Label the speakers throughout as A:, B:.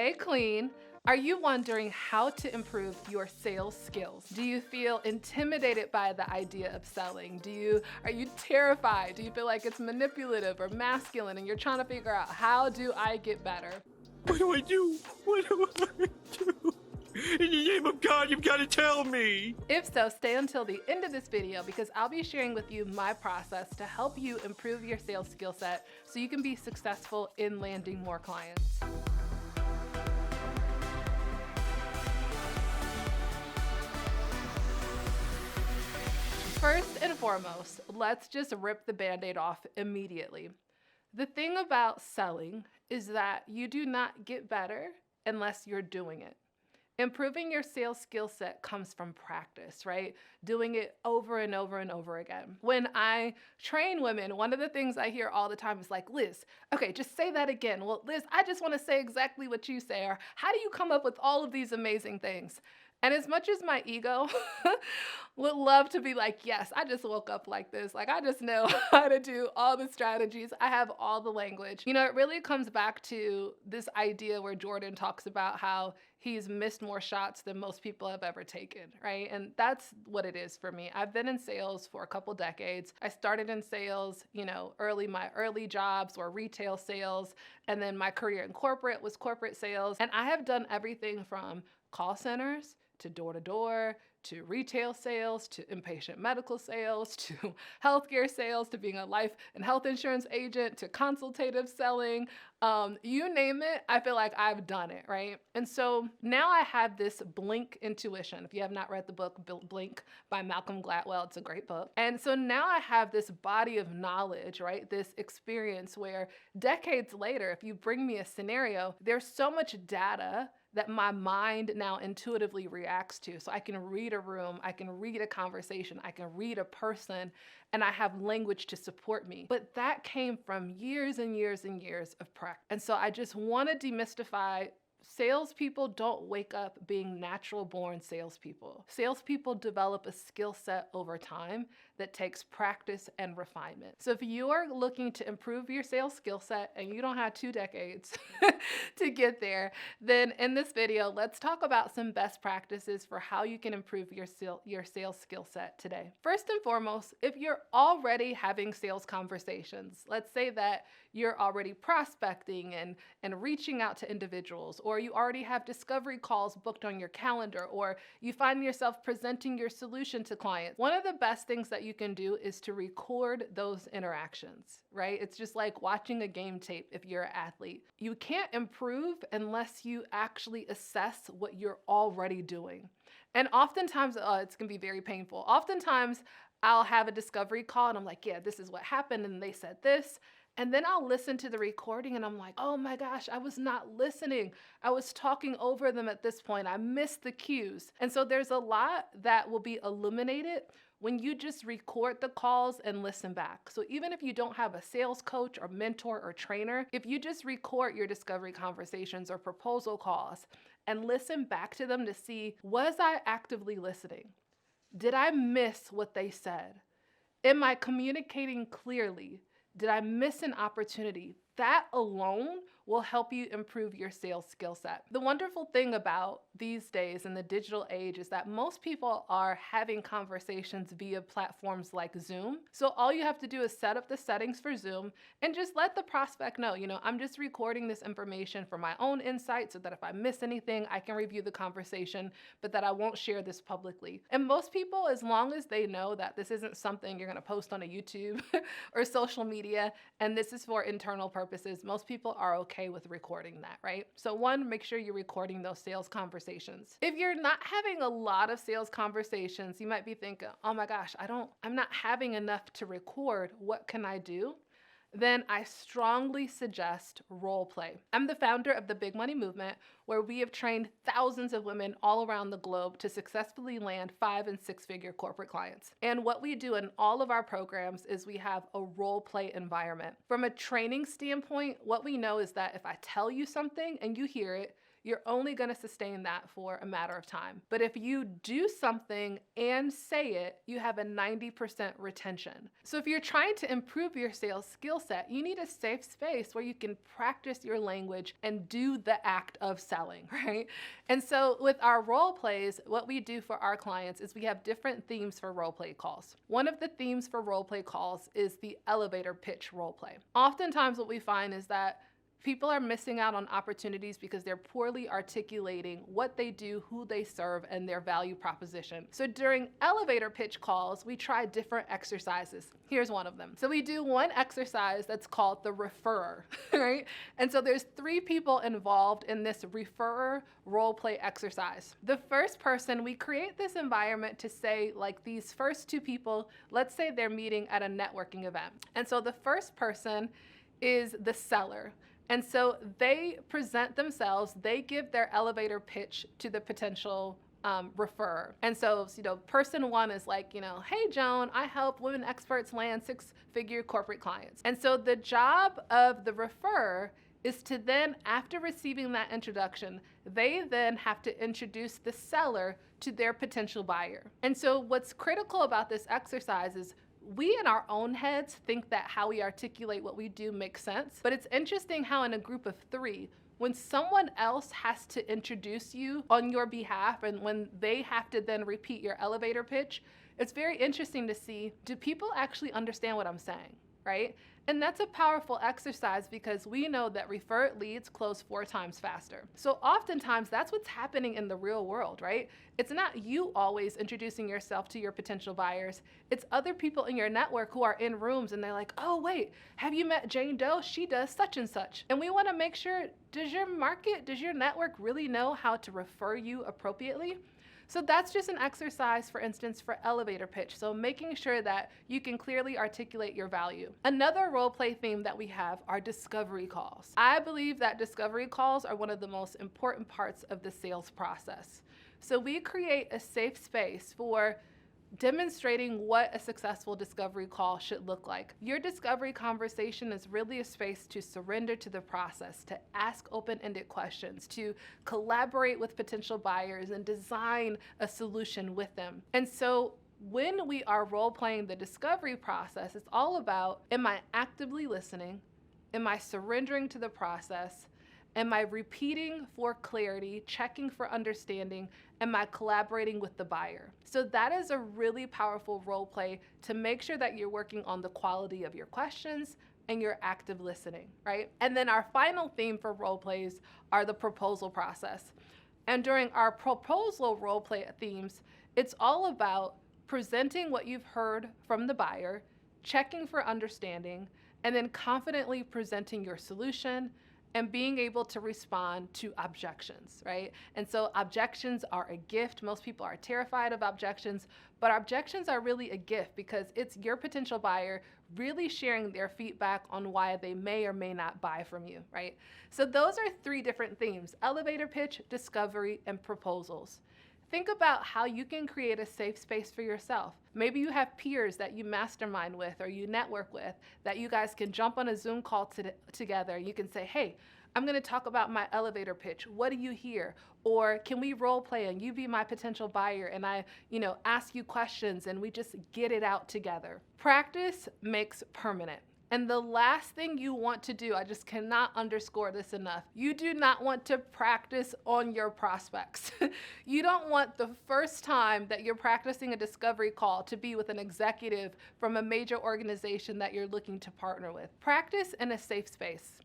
A: Hey Queen, are you wondering how to improve your sales skills? Do you feel intimidated by the idea of selling? Are you terrified? Do you feel like it's manipulative or masculine and you're trying to figure out how do I get better?
B: What do I do? What do I do? In the name of God, you've got to tell me.
A: If so, stay until the end of this video because I'll be sharing with you my process to help you improve your sales skill set so you can be successful in landing more clients. First and foremost, let's just rip the Band-Aid off immediately. The thing about selling is that you do not get better unless you're doing it. Improving your sales skill set comes from practice, right? Doing it over and over and over again. When I train women, one of the things I hear all the time is like, Liz, okay, just say that again. Well, Liz, I just want to say exactly what you say. Or how do you come up with all of these amazing things? And as much as my ego would love to be like, yes, I just woke up like this. Like, I just know how to do all the strategies. I have all the language. You know, it really comes back to this idea where Jordan talks about how he's missed more shots than most people have ever taken, right? And that's what it is for me. I've been in sales for a couple decades. I started in sales, my early jobs were retail sales. And then my career in corporate was corporate sales. And I have done everything from call centers to door-to-door, to retail sales, to inpatient medical sales, to healthcare sales, to being a life and health insurance agent, to consultative selling. You name it, I feel like I've done it, right? And so now I have this Blink intuition. If you have not read the book Blink by Malcolm Gladwell, it's a great book. And so now I have this body of knowledge, right? This experience where decades later, if you bring me a scenario, there's so much data that my mind now intuitively reacts to. So I can read a room, I can read a conversation, I can read a person, and I have language to support me. But that came from years and years and years of practice. And so I just want to demystify salespeople don't wake up being natural born salespeople. Salespeople develop a skill set over time that takes practice and refinement. So if you are looking to improve your sales skill set and you don't have 2 decades to get there, then in this video, let's talk about some best practices for how you can improve your sales skill set today. First and foremost, if you're already having sales conversations, let's say that you're already prospecting and reaching out to individuals, or you already have discovery calls booked on your calendar, or you find yourself presenting your solution to clients. One of the best things that you can do is to record those interactions, right? It's just like watching a game tape if you're an athlete. You can't improve unless you actually assess what you're already doing. And oftentimes, it's gonna be very painful. Oftentimes, I'll have a discovery call and I'm like, yeah, this is what happened and they said this. And then I'll listen to the recording and I'm like, oh my gosh, I was not listening. I was talking over them at this point. I missed the cues. And so there's a lot that will be eliminated when you just record the calls and listen back. So even if you don't have a sales coach or mentor or trainer, if you just record your discovery conversations or proposal calls and listen back to them to see, was I actively listening? Did I miss what they said? Am I communicating clearly? Did I miss an opportunity? That alone will help you improve your sales skill set. The wonderful thing about these days in the digital age is that most people are having conversations via platforms like Zoom. So all you have to do is set up the settings for Zoom and just let the prospect know, I'm just recording this information for my own insight so that if I miss anything, I can review the conversation, but that I won't share this publicly. And most people, as long as they know that this isn't something you're gonna post on a YouTube or social media, and this is for internal purposes, most people are okay with recording that, right? So one, make sure you're recording those sales conversations. If you're not having a lot of sales conversations, you might be thinking, oh my gosh, I'm not having enough to record. What can I do? Then I strongly suggest role play. I'm the founder of the Big Money Movement, where we have trained thousands of women all around the globe to successfully land 5- and 6-figure corporate clients. And what we do in all of our programs is we have a role play environment. From a training standpoint, what we know is that if I tell you something and you hear it, you're only going to sustain that for a matter of time. But if you do something and say it, you have a 90% retention. So if you're trying to improve your sales skill set, you need a safe space where you can practice your language and do the act of selling, right? And so with our role plays, what we do for our clients is we have different themes for role play calls. One of the themes for role play calls is the elevator pitch role play. Oftentimes what we find is that people are missing out on opportunities because they're poorly articulating what they do, who they serve, and their value proposition. So during elevator pitch calls, we try different exercises. Here's one of them. So we do one exercise that's called the referrer, right? And so there's 3 people involved in this referrer role play exercise. The first person, we create this environment to say, like, these first 2 people, let's say they're meeting at a networking event. And so the first person is the seller. And so they present themselves, they give their elevator pitch to the potential referrer. And so, person 1 is like, hey, Joan, I help women experts land 6-figure corporate clients. And so the job of the referrer is to then, after receiving that introduction, they then have to introduce the seller to their potential buyer. And so what's critical about this exercise is we in our own heads think that how we articulate what we do makes sense, but it's interesting how in a group of 3, when someone else has to introduce you on your behalf and when they have to then repeat your elevator pitch, it's very interesting to see, do people actually understand what I'm saying, right? And that's a powerful exercise because we know that referred leads close 4 times faster. So oftentimes that's what's happening in the real world, right? It's not you always introducing yourself to your potential buyers. It's other people in your network who are in rooms and they're like, oh, wait, have you met Jane Doe? She does such and such. And we want to make sure, does your network really know how to refer you appropriately? So that's just an exercise, for instance, for elevator pitch. So making sure that you can clearly articulate your value. Another role play theme that we have are discovery calls. I believe that discovery calls are one of the most important parts of the sales process. So we create a safe space for demonstrating what a successful discovery call should look like. Your discovery conversation is really a space to surrender to the process, to ask open-ended questions, to collaborate with potential buyers and design a solution with them. And so when we are role-playing the discovery process, it's all about, am I actively listening? Am I surrendering to the process? Am I repeating for clarity, checking for understanding? Am I collaborating with the buyer? So that is a really powerful role play to make sure that you're working on the quality of your questions and your active listening, right? And then our final theme for role plays are the proposal process. And during our proposal role play themes, it's all about presenting what you've heard from the buyer, checking for understanding, and then confidently presenting your solution and being able to respond to objections, right? And so objections are a gift. Most people are terrified of objections, but objections are really a gift because it's your potential buyer really sharing their feedback on why they may or may not buy from you, right? So those are 3 different themes: elevator pitch, discovery, and proposals. Think about how you can create a safe space for yourself. Maybe you have peers that you mastermind with or you network with that you guys can jump on a Zoom call together. You can say, hey, I'm going to talk about my elevator pitch. What do you hear? Or can we role play and you be my potential buyer and I, ask you questions and we just get it out together. Practice makes permanent. And the last thing you want to do, I just cannot underscore this enough, you do not want to practice on your prospects. You don't want the first time that you're practicing a discovery call to be with an executive from a major organization that you're looking to partner with. Practice in a safe space.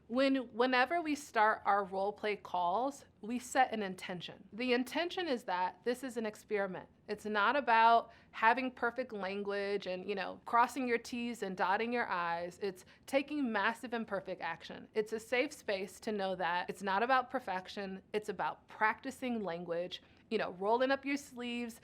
A: Whenever we start our role play calls, we set an intention. The intention is that this is an experiment. It's not about having perfect language and, crossing your T's and dotting your I's. It's taking massive and perfect action. It's a safe space to know that it's not about perfection. It's about practicing language, rolling up your sleeves,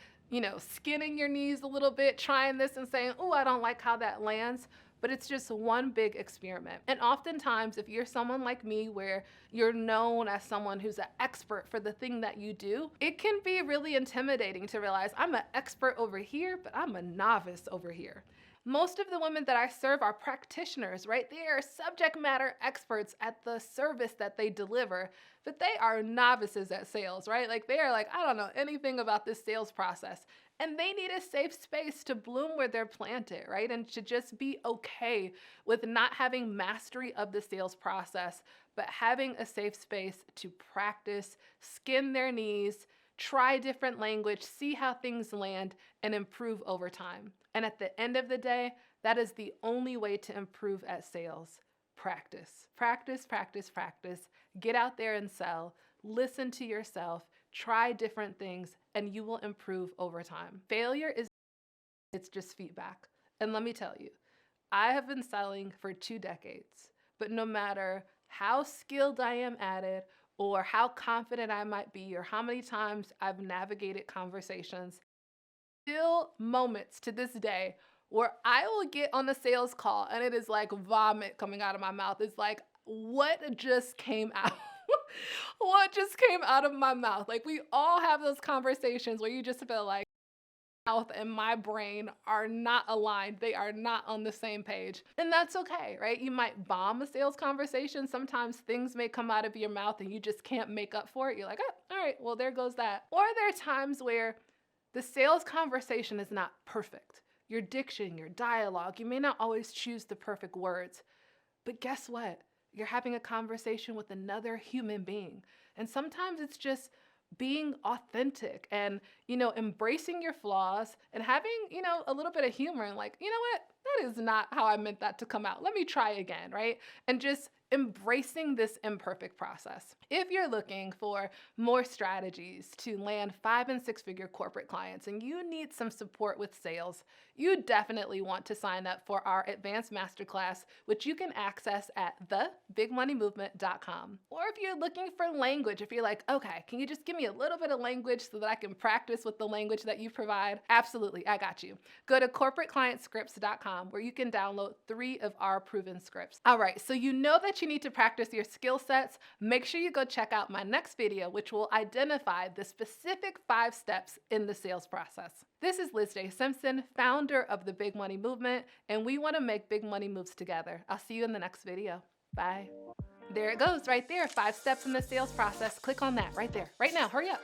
A: skinning your knees a little bit, trying this and saying, oh, I don't like how that lands. But it's just one big experiment. And oftentimes, if you're someone like me where you're known as someone who's an expert for the thing that you do, it can be really intimidating to realize I'm an expert over here, but I'm a novice over here. Most of the women that I serve are practitioners, right? They are subject matter experts at the service that they deliver, but they are novices at sales, right? Like they are like, I don't know anything about this sales process. And they need a safe space to bloom where they're planted, right? And to just be okay with not having mastery of the sales process, but having a safe space to practice, skin their knees, try different language, see how things land, and improve over time. And at the end of the day, that is the only way to improve at sales. Practice, practice, practice, practice. Get out there and sell. Listen to yourself. Try different things, and you will improve over time. Failure is, it's just feedback. And let me tell you, I have been selling for 2 decades, but no matter how skilled I am at it, or how confident I might be, or how many times I've navigated conversations, still moments to this day where I will get on a sales call and it is like vomit coming out of my mouth. It's like, what just came out? What just came out of my mouth? Like we all have those conversations where you just feel like mouth and my brain are not aligned. They are not on the same page. And that's okay, right? You might bomb a sales conversation. Sometimes things may come out of your mouth and you just can't make up for it. You're like, oh, all right, well, there goes that. Or there are times where the sales conversation is not perfect. Your diction, your dialogue, you may not always choose the perfect words, but guess what? You're having a conversation with another human being. And sometimes it's just being authentic and, embracing your flaws and having, a little bit of humor and like, you know what? That is not how I meant that to come out. Let me try again, right? And just embracing this imperfect process. If you're looking for more strategies to land 5- and 6-figure corporate clients and you need some support with sales, you definitely want to sign up for our advanced masterclass, which you can access at thebigmoneymovement.com. Or if you're looking for language, if you're like, okay, can you just give me a little bit of language so that I can practice with the language that you provide? Absolutely, I got you. Go to corporateclientscripts.com where you can download 3 of our proven scripts. All right, so you know that you need to practice your skill sets. Make sure you go check out my next video, which will identify the specific 5 steps in the sales process. This is LizJSimpson, founder of the Big Money Movement, and we want to make big money moves together. I'll see you in the next video. Bye. There it goes right there, 5 steps in the sales process. Click on that right there, right now, hurry up.